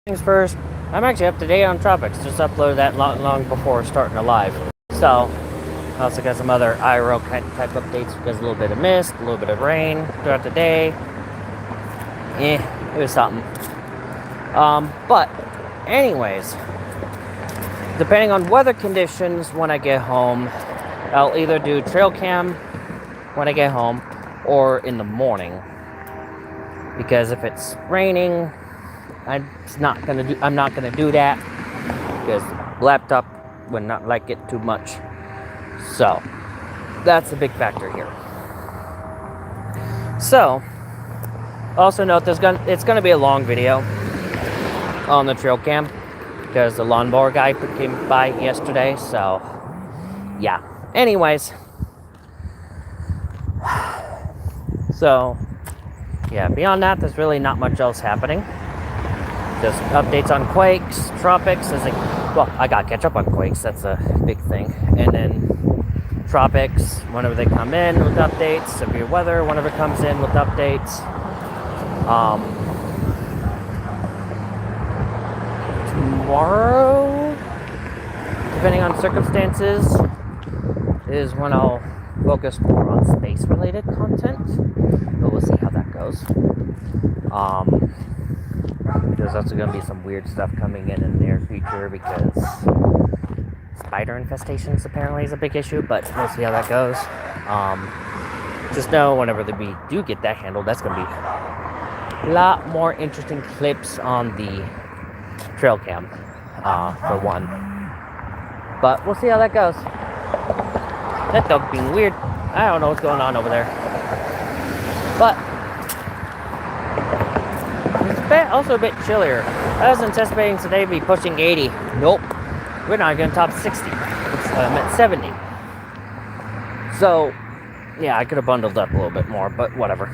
Things first, I'm actually up to date on Tropics. Just uploaded that long before starting a live. So, I also got some other IRL type updates because a little bit of mist, a little bit of rain throughout the day. It was something. But, anyways, depending on weather conditions when I get home, I'll either do trail cam when I get home or in the morning. Because if it's raining, I'm not gonna do that because laptop would not like it too much. So that's a big factor here. So also note it's gonna be a long video on the trail cam because the lawnmower guy came by yesterday. So yeah. Anyways, so yeah. Beyond that, there's really not much else happening. Just updates on Quakes, Tropics, I gotta catch up on Quakes, that's a big thing. And then Tropics, whenever they come in with updates, severe weather, whenever it comes in with updates. Tomorrow, depending on circumstances, is when I'll focus more on space-related content. But we'll see how that goes. There's also going to be some weird stuff coming in the near future because spider infestations apparently is a big issue, but we'll see how that goes. Just know whenever we do get that handled, that's going to be a lot more interesting clips on the trail cam, for one. But we'll see how that goes. That dog being weird. I don't know what's going on over there. But also a bit chillier. I was anticipating today to be pushing 80. Nope. We're not going to top 60. I'm at 70. So, yeah, I could have bundled up a little bit more, but whatever.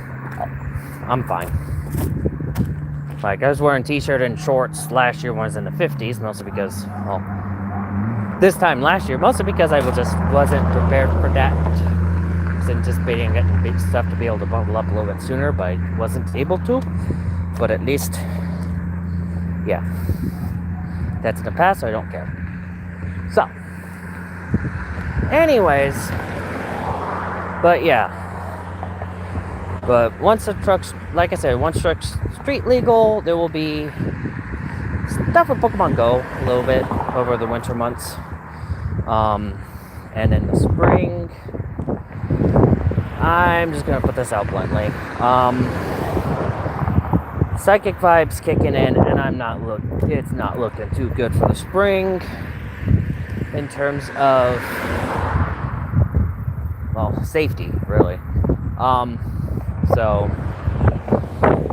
I'm fine. Like, I was wearing t-shirt and shorts last year when I was in the 50s, mostly because, well, this time last year, mostly because I wasn't prepared for that. I was anticipating getting big stuff to be able to bundle up a little bit sooner, but I wasn't able to. But at least, yeah, that's in the past, so I don't care. So, anyways, but yeah. But once the truck's, like I said, once truck's street legal, there will be stuff with Pokemon Go a little bit over the winter months. And in the spring, I'm just going to put this out bluntly. Psychic vibes kicking in, and it's not looking too good for the spring in terms of, well, safety, really. So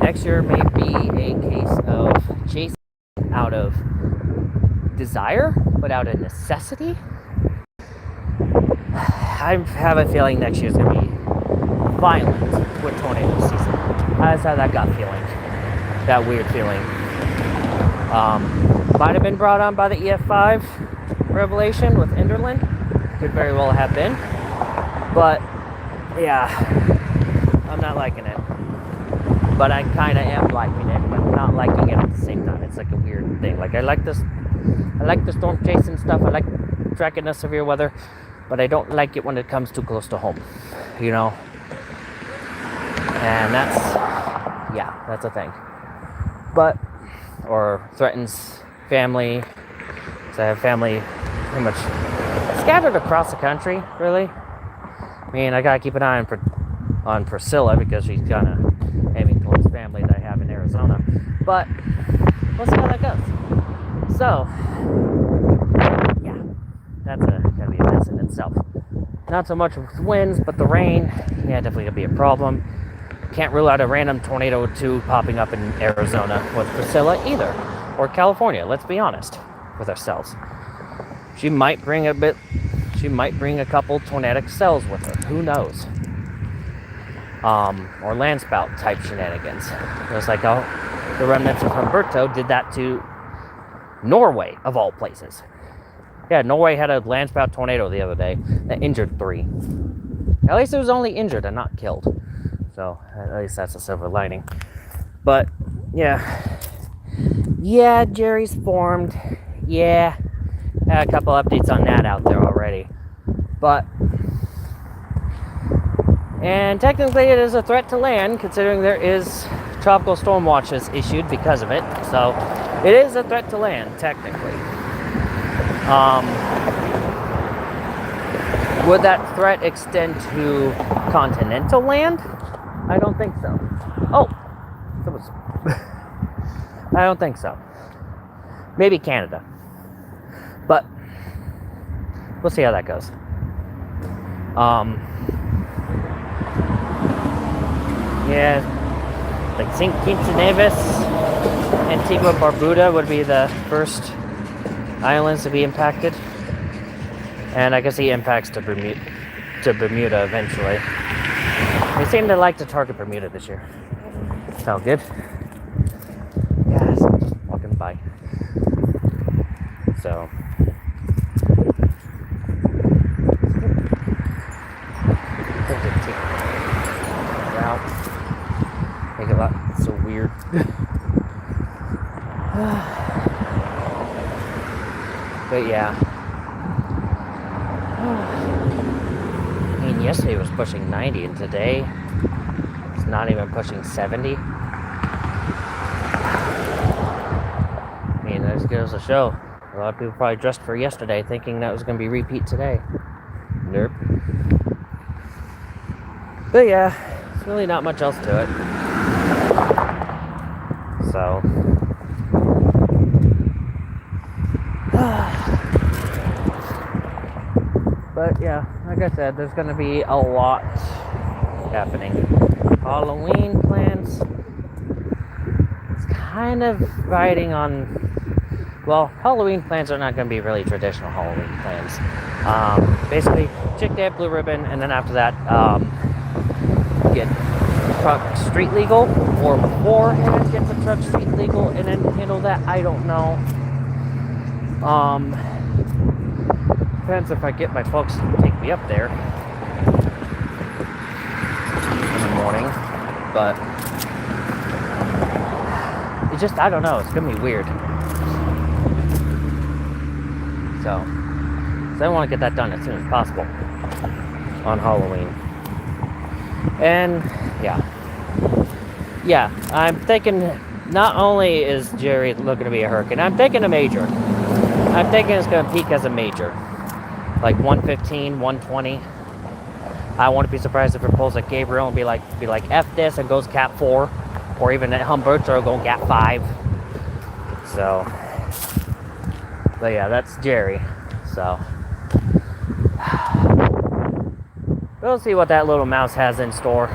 next year may be a case of chasing out of desire, but out of necessity. I have a feeling next year's gonna be violent with tornado season. That's how that gut feeling. That weird feeling. Might have been brought on by the EF5 revelation with Enderlin. Could very well have been. But, yeah, I'm not liking it. But I kind of am liking it, but not liking it at the same time. It's like a weird thing. Like, I like the storm chasing stuff. I like tracking the severe weather. But I don't like it when it comes too close to home. You know? And that's a thing. But, or threatens family. So I have family pretty much scattered across the country, really. I mean, I gotta keep an eye on Priscilla because she's kind of aiming towards family that I have in Arizona. But we'll see how that goes. So, yeah, that's gonna be a mess in itself. Not so much with winds, but the rain, yeah, definitely gonna be a problem. Can't rule out a random tornado or two popping up in Arizona with Priscilla either. Or California, let's be honest with ourselves. She might bring a couple tornadic cells with her. Who knows? Or land spout type shenanigans. Just like the remnants of Humberto did that to Norway, of all places. Yeah, Norway had a land spout tornado the other day that injured 3. At least it was only injured and not killed. So, at least that's a silver lining. But, yeah, Yeah, Jerry's formed. Yeah, had a couple updates on that out there already. And technically it is a threat to land, considering there is tropical storm watches issued because of it. So it is a threat to land, technically. Would that threat extend to continental land? I don't think so. Oh, that was... I don't think so. Maybe Canada. But we'll see how that goes. Yeah, like St. Kitts and Nevis, Antigua and Barbuda would be the first islands to be impacted. And I can see impacts to Bermuda eventually. They seem to like to target Bermuda this year. Sound good? Yeah, so I'm just walking by. So. Make it a lot so weird. But yeah. I mean, yesterday it was pushing 90, and today it's not even pushing 70. I mean, that just goes to show. A lot of people probably dressed for yesterday thinking that was going to be repeat today. Nope. But yeah, there's really not much else to it. So. But yeah, like I said, there's going to be a lot happening. Halloween plans. It's kind of riding on... Well, Halloween plans are not going to be really traditional Halloween plans. Basically, Chick Day at Blue Ribbon, and then after that, get truck street legal, or beforehand get the truck street legal and then handle that. I don't know. Depends if I get my folks to take me up there in the morning, but it just, I don't know, it's gonna be weird. So I want to get that done as soon as possible on Halloween. And yeah, I'm thinking not only is Jerry looking to be a hurricane, I'm thinking a major. I'm thinking it's going to peak as a major, like 115, 120. I wouldn't be surprised if it pulls like Gabriel and be like F this and goes Cat 4, or even at Humberto go Cat 5. So, but yeah, that's Jerry. So we'll see what that little mouse has in store.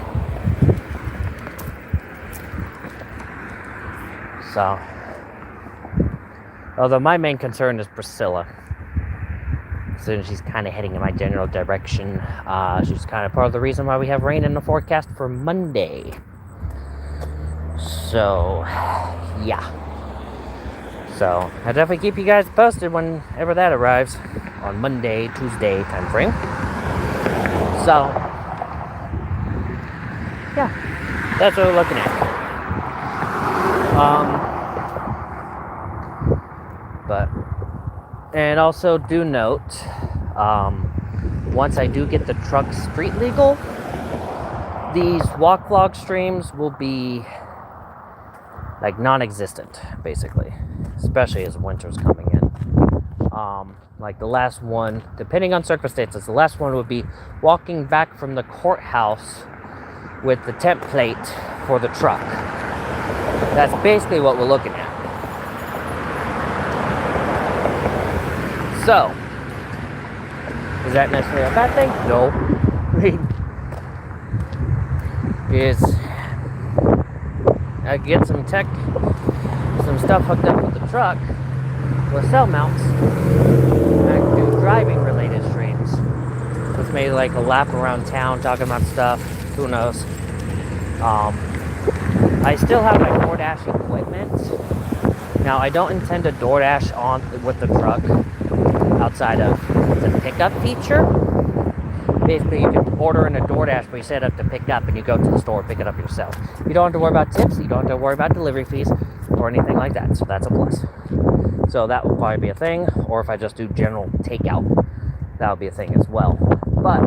So, although my main concern is Priscilla. So she's kind of heading in my general direction. She's kind of part of the reason why we have rain in the forecast for Monday. So, yeah. So, I'll definitely keep you guys posted whenever that arrives on Monday, Tuesday time frame. So, yeah, that's what we're looking at. And also do note, once I do get the truck street legal, these walk vlog streams will be like non-existent, basically, especially as winter's coming in. Like the last one, depending on circumstances, the last one would be walking back from the courthouse with the template for the truck. That's basically what we're looking at. So, is that necessarily a bad thing? No. I get some stuff hooked up with the truck with cell mounts. I can do driving related streams. Let's maybe like a lap around town talking about stuff. Who knows? I still have my DoorDash equipment. Now I don't intend to DoorDash on with the truck outside of the pickup feature. Basically, you can order in a DoorDash, but you set up to pick up and you go to the store and pick it up yourself. You don't have to worry about tips, you don't have to worry about delivery fees. or anything like that, so that's a plus. So that will probably be a thing, or if I just do general takeout, that'll be a thing as well. But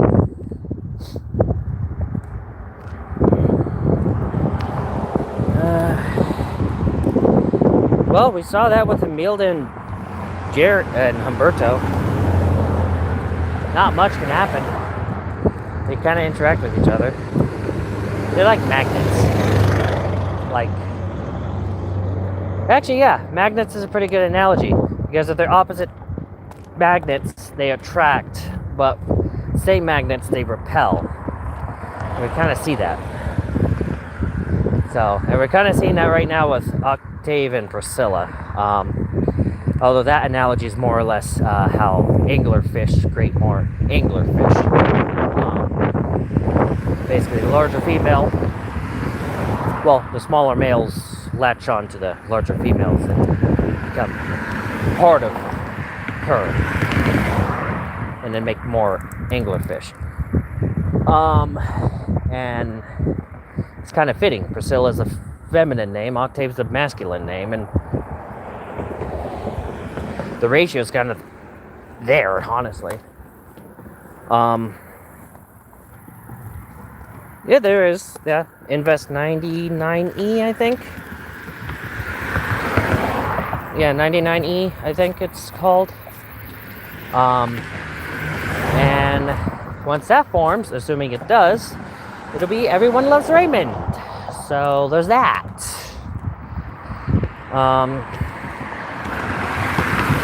well, we saw that with Imelda and Jared and Humberto. Not much can happen. They kind of interact with each other. They're like magnets. Actually, yeah, magnets is a pretty good analogy, because if they're opposite magnets, they attract, but same magnets, they repel. And we kind of see that. So, and we're kind of seeing that right now with Octave and Priscilla. Although that analogy is more or less how anglerfish create more anglerfish. Basically, the larger female, well, the smaller males latch on to the larger females and become part of her, and then make more anglerfish. And it's kind of fitting. Priscilla's a feminine name, Octave's a masculine name, and the ratio is kind of there, honestly. Yeah, there is. Yeah, Invest 99E, I think. Yeah, 99E, I think it's called. And once that forms, assuming it does, it'll be Everyone Loves Raymond. So there's that.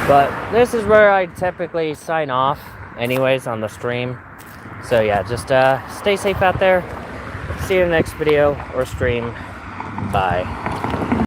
But this is where I typically sign off anyways on the stream. So yeah, just stay safe out there. See you in the next video or stream. Bye.